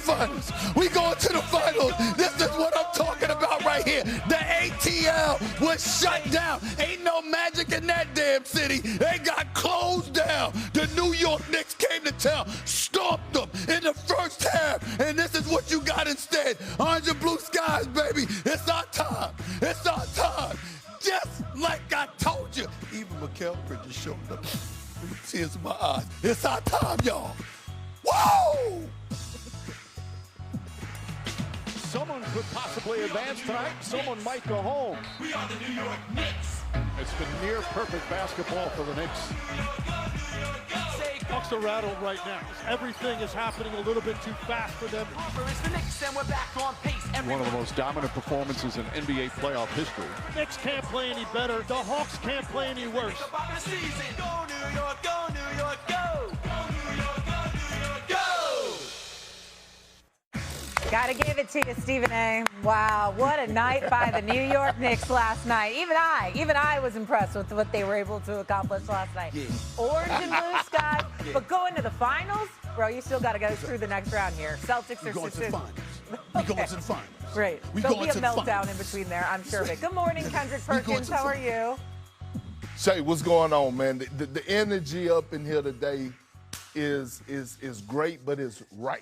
finals. We going to the finals. This is what I'm talking about right here. The ATL was shut down. Ain't no magic in that damn city. They got closed down. The New York Knicks came to town, stomped them in the first half, and this is what you got instead. Orange and blue skies, baby. It's our time. It's our time. Just like I told you. Even Mikal Bridges showed up. Tears in my eyes. It's our time, y'all. Whoa! Someone could possibly advance tonight. Someone might go home. We are the New York Knicks. It's been near perfect basketball for the Knicks. Bucks are rattled right now. Everything is happening a little bit too fast for them. It's the Knicks, and we're back on pace. One of the most dominant performances in NBA playoff history. Knicks can't play any better. The Hawks can't play any worse. Go New York, go New York, go! Go New York, go New York, go! Gotta give it to you, Stephen A. Wow, what a night by the New York Knicks last night. Even I was impressed with what they were able to accomplish last night. Yeah. Orange and blue skies, but going to the finals, bro, you still gotta go through the next round here. Celtics We're are going to the Sixers. finals. We're going to the finals. Great. There'll be a meltdown in between there, I'm sure of it. Good morning, Kendrick Perkins. How are you? Shay, what's going on, man? The energy up in here today is great, but it's right.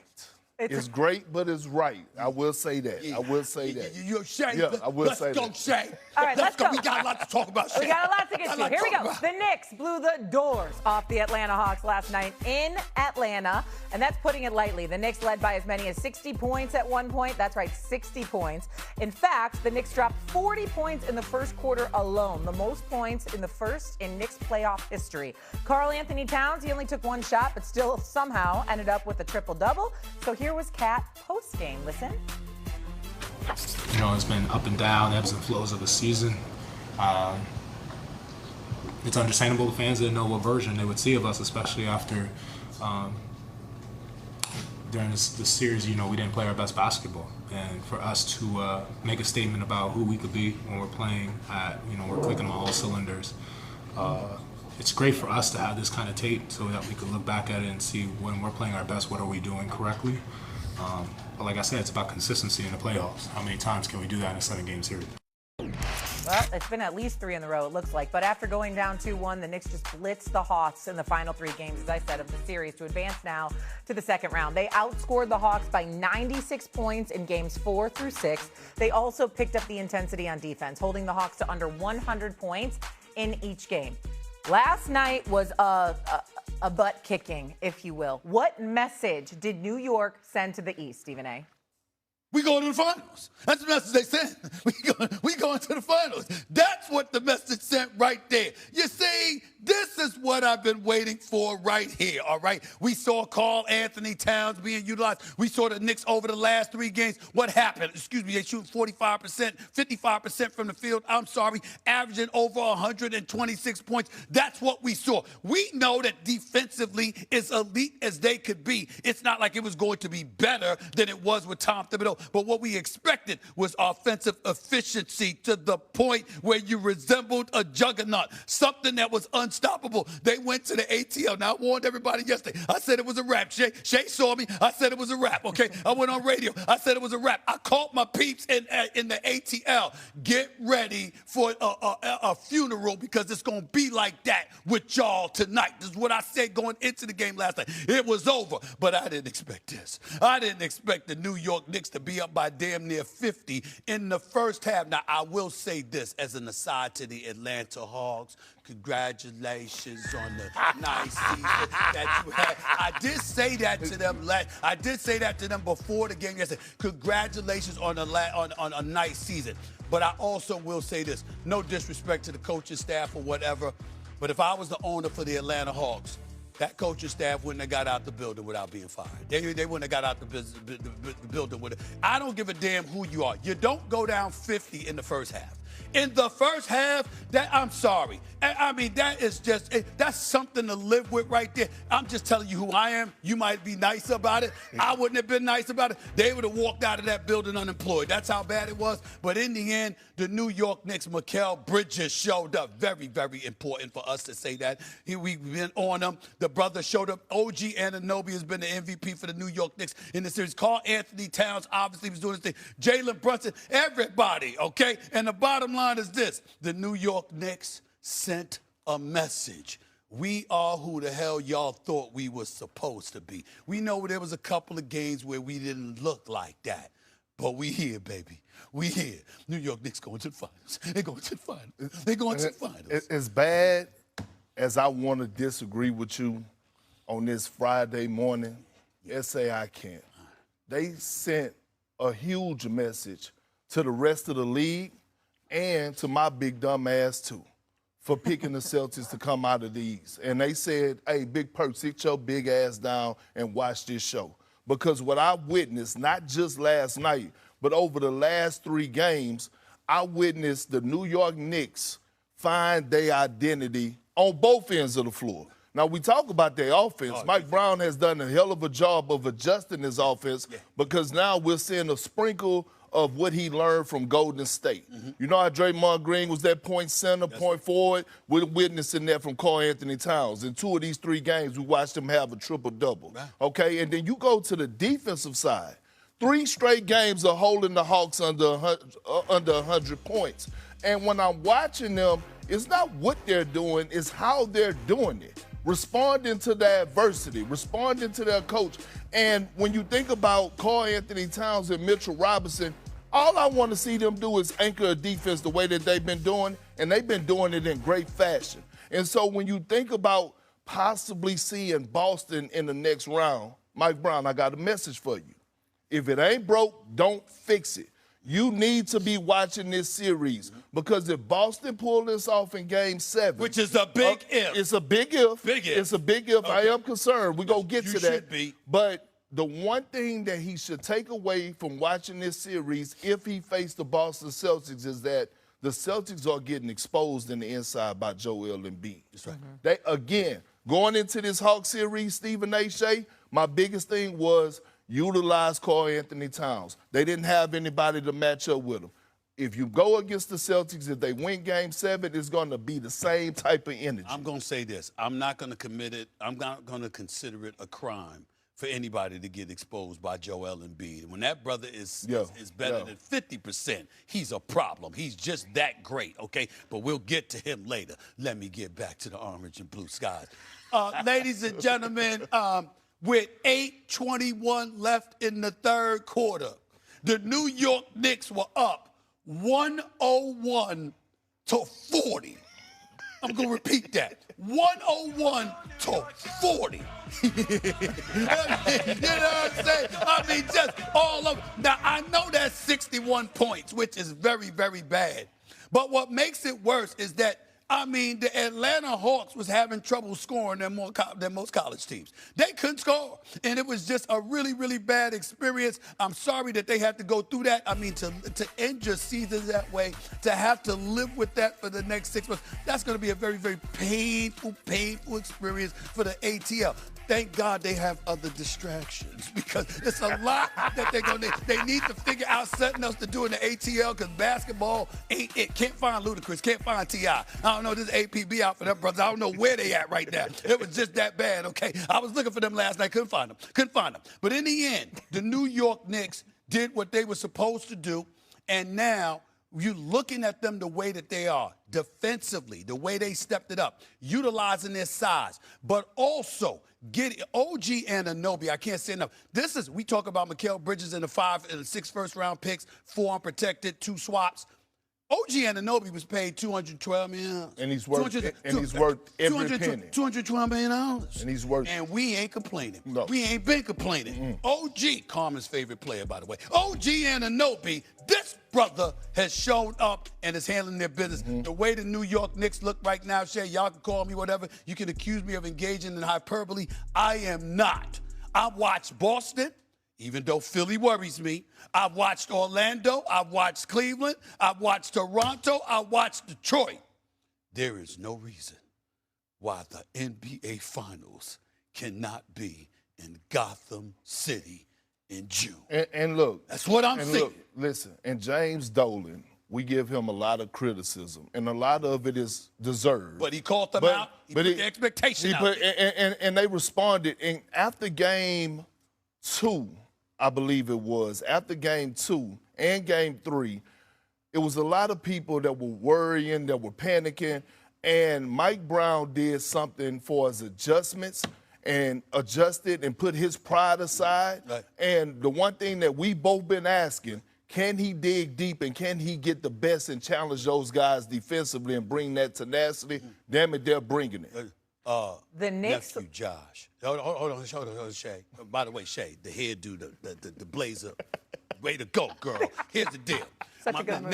It's great, but it's right. I will say that. Yeah. I will say that. You're Shay. Yeah, I will let's say go, that. Shay. All right, let's go. We got a lot to talk about, Shay. We got a lot to get to. Here we go. The Knicks blew the doors off the Atlanta Hawks last night in Atlanta, and that's putting it lightly. The Knicks led by as many as 60 points at one point. That's right, 60 points. In fact, the Knicks dropped 40 points in the first quarter alone, the most points in the first in Knicks playoff history. Karl Anthony Towns, he only took one shot, but still somehow ended up with a triple-double. So here was KAT post-game. Listen. You know, it's been up and down, ebbs and flows of the season. It's understandable the fans didn't know what version they would see of us, especially after during this series, you know, we didn't play our best basketball. And for us to make a statement about who we could be when we're playing at, you know, we're clicking on all cylinders. It's great for us to have this kind of tape so that we could look back at it and see when we're playing our best, what are we doing correctly. But like I said, it's about consistency in the playoffs. How many times can we do that in a 7-game series? Well, it's been at least 3 in a row, it looks like. But after going down 2-1, the Knicks just blitzed the Hawks in the final 3 games, as I said, of the series to advance now to the second round. They outscored the Hawks by 96 points in games 4 through 6. They also picked up the intensity on defense, holding the Hawks to under 100 points in each game. Last night was a butt kicking, if you will. What message did New York send to the East, Stephen A.? We going to the finals. That's the message they sent. We going to the finals. That's what the message sent right there. You see, this is what I've been waiting for right here, all right? We saw Karl Anthony Towns being utilized. We saw the Knicks over the last 3 games. What happened? Excuse me, they shoot 45%, 55% from the field. I'm sorry, averaging over 126 points. That's what we saw. We know that defensively as elite as they could be. It's not like it was going to be better than it was with Tom Thibodeau. But what we expected was offensive efficiency to the point where you resembled a juggernaut, something that was unstoppable. They went to the ATL. Now, I warned everybody yesterday. I said it was a wrap. Shay saw me. I said it was a wrap, okay? I went on radio. I said it was a wrap. I called my peeps in the ATL. Get ready for a funeral because it's going to be like that with y'all tonight. This is what I said going into the game last night. It was over, but I didn't expect this. I didn't expect the New York Knicks to be up by damn near 50 in the first half. Now, I will say this as an aside to the Atlanta Hawks. Congratulations on the nice season that you had. I did say that to them I did say that to them before the game yesterday. Congratulations on a nice season. But I also will say this. No disrespect to the coaching staff or whatever, but if I was the owner for the Atlanta Hawks, that coaching staff wouldn't have got out the building without being fired. They wouldn't have got out the building with it. I don't give a damn who you are. You don't go down 50 in the first half. in the first half, I'm sorry. I mean, that is just, that's something to live with right there. I'm just telling you who I am. You might be nice about it. I wouldn't have been nice about it. They would have walked out of that building unemployed. That's how bad it was. But in the end, the New York Knicks, Mikal Bridges showed up. Very, very important for us to say that. We've been on them. The brother showed up. OG Anunoby has been the MVP for the New York Knicks in the series. Karl Anthony Towns obviously was doing his thing. Jalen Brunson, everybody, okay? And the bottom line is this. The New York Knicks sent a message. We are who the hell y'all thought we were supposed to be. We know there was a couple of games where we didn't look like that. But we here, baby. We here. New York Knicks going to the finals. They're going to the finals. They're going to the finals. As bad as I want to disagree with you on this Friday morning, say I can't. They sent a huge message to the rest of the league and to my big dumb ass too for picking the Celtics to come out of these. And they said, hey, Big Perk, sit your big ass down and watch this show. Because what I witnessed, not just last night, but over the last 3 games, I witnessed the New York Knicks find their identity on both ends of the floor. Now, we talk about their offense. Mike Brown has done a hell of a job of adjusting his offense because now we're seeing a sprinkle of what he learned from Golden State. You know how Draymond Green was that point center, point forward? We're witnessing that from Karl Anthony Towns. In 2 of these 3 games, we watched him have a triple-double, okay? And then you go to the defensive side. 3 straight games of holding the Hawks under 100 points. And when I'm watching them, it's not what they're doing, it's how they're doing it. Responding to the adversity, responding to their coach. And when you think about Karl Anthony Towns and Mitchell Robinson, all I want to see them do is anchor a defense the way that they've been doing, and they've been doing it in great fashion. And so when you think about possibly seeing Boston in the next round, Mike Brown, I got a message for you. If it ain't broke, don't fix it. You need to be watching this series because if Boston pull this off in Game 7, which is a big if. It's a big if. Big if. It's a big if. Okay. I am concerned. We're going to get to that. Should be. But the one thing that he should take away from watching this series if he faced the Boston Celtics is that the Celtics are getting exposed in the inside by Joel Embiid. That's right. They, again, going into this Hawks series, Stephen A. Shea, my biggest thing was utilize Karl Anthony Towns. They didn't have anybody to match up with him. If you go against the Celtics, if they win Game 7, it's going to be the same type of energy. I'm going to say this. I'm not going to commit it. I'm not going to consider it a crime for anybody to get exposed by Joel Embiid. When that brother is better than 50%, he's a problem. He's just that great, okay? But we'll get to him later. Let me get back to the orange and blue skies. Ladies and gentlemen, with 8:21 left in the third quarter, the New York Knicks were up 101 to 40. I'm going to repeat that. 101 to 40. You know what I'm saying? I mean, just all of it. Now, I know that's 61 points, which is very, very bad. But what makes it worse is that I mean, the Atlanta Hawks was having trouble scoring than most college teams. They couldn't score, and it was just a really, really bad experience. I'm sorry that they had to go through that. I mean, to end your season that way, to have to live with that for the next 6 months, that's going to be a very, very painful experience for the ATL. Thank God they have other distractions because it's a lot that they need to figure out something else to do in the ATL because basketball ain't it. Can't find Ludacris, can't find T.I. I don't know, this APB out for them brothers. I don't know where they at right now. It was just that bad, okay? I was looking for them last night, couldn't find them. But in the end, the New York Knicks did what they were supposed to do, and now you're looking at them the way that they are, defensively, the way they stepped it up, utilizing their size, but also get OG Anunoby. I can't say enough. We talk about Mikal Bridges in the 5 and 6 first-round picks, 4 unprotected, 2 swaps. OG Anunoby was paid $212 million. And he's worth every penny. $212 million. And he's worth. And we ain't complaining. No. We ain't been complaining. OG, Carmen's favorite player, by the way. OG Anunoby, this brother has shown up and is handling their business. The way the New York Knicks look right now, Shay, y'all can call me whatever. You can accuse me of engaging in hyperbole. I am not. I watched Boston. even though Philly worries me, I've watched Orlando, I've watched Cleveland, I've watched Toronto, I've watched Detroit. There is no reason why the NBA Finals cannot be in Gotham City in June. And look. That's what I'm saying. Look, listen, and James Dolan, we give him a lot of criticism, and a lot of it is deserved. But he called them out. He put the expectation out there. And they responded. And after game 2, I believe it was, after game 2 and game 3, it was a lot of people that were worrying, that were panicking, and Mike Brown did something for his adjustments and adjusted and put his pride aside. Right. And the one thing that we both been asking, can he dig deep and can he get the best and challenge those guys defensively and bring that tenacity? Damn it, they're bringing it. The Knicks. Nephew Josh. Hold on, Shay. By the way, Shay, the hairdo, the blazer. Way to go, girl. Here's the deal. Such a good move.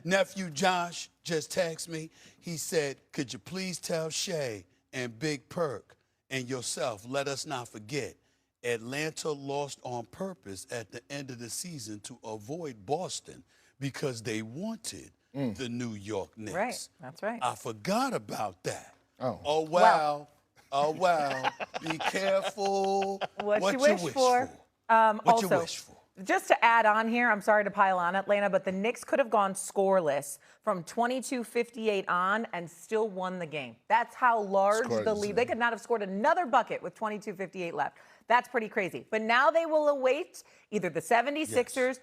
Nephew Josh just texted me. He said, could you please tell Shay and Big Perk and yourself, let us not forget, Atlanta lost on purpose at the end of the season to avoid Boston because they wanted the New York Knicks. Right, that's right. I forgot about that. Oh. Wow. Oh, wow. Be careful What you wish for. What you wish for. Just to add on here, I'm sorry to pile on Atlanta, but the Knicks could have gone scoreless from 22:58 on and still won the game. That's how large the lead. They could not have scored another bucket with 22:58 left. That's pretty crazy. But now they will await either the 76ers